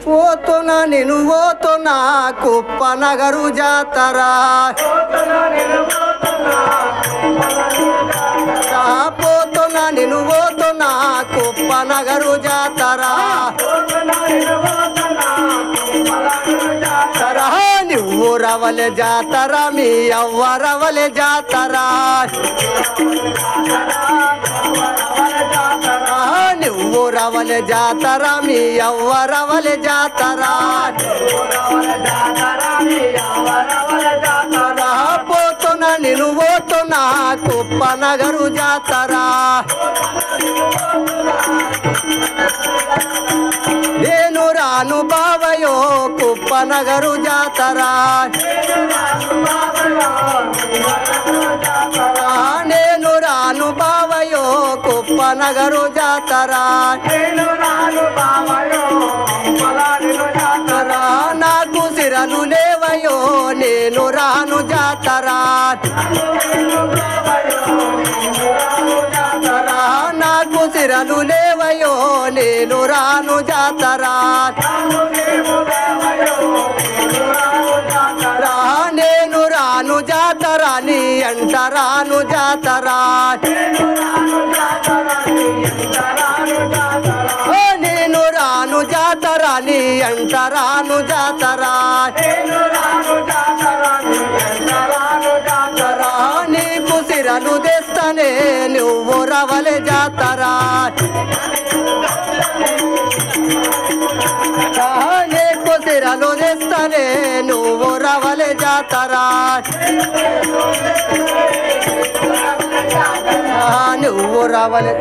పోతున్నా నేను పోతున్నా కుప్ప నగరు జాతర పోతున్నా నేను పోతున్నా కుప్ప నగరు జాతర నువ్వు రవలే జాతర మీ అవ్వ రవలే జాతర నువ్వు రవలే జాతర మీ అవ్వ రవలే జాతర పోతున్నా నేను పోతున్నా కుప్ప నగరు జాతర నేను రాను బావయో కుప్ప నగరు జాతర నేను రాను బావయో కుప్ప నగరు జాతర నాకు సిరలు లేవయో నేను రాను జాతర నాకు సిరలు లేవయో నేను రాను జాతర నేను రాను జాతర నీ అంట రాను జాతర నేను రాను జాతర నీ అంట రాను జాతర నీకు సిరలు తెస్తనే నువ్వు రవలే జాతర నీకు సిరలు తెస్తనే నువ్వు రవలే జాతర నువ్వు రవలే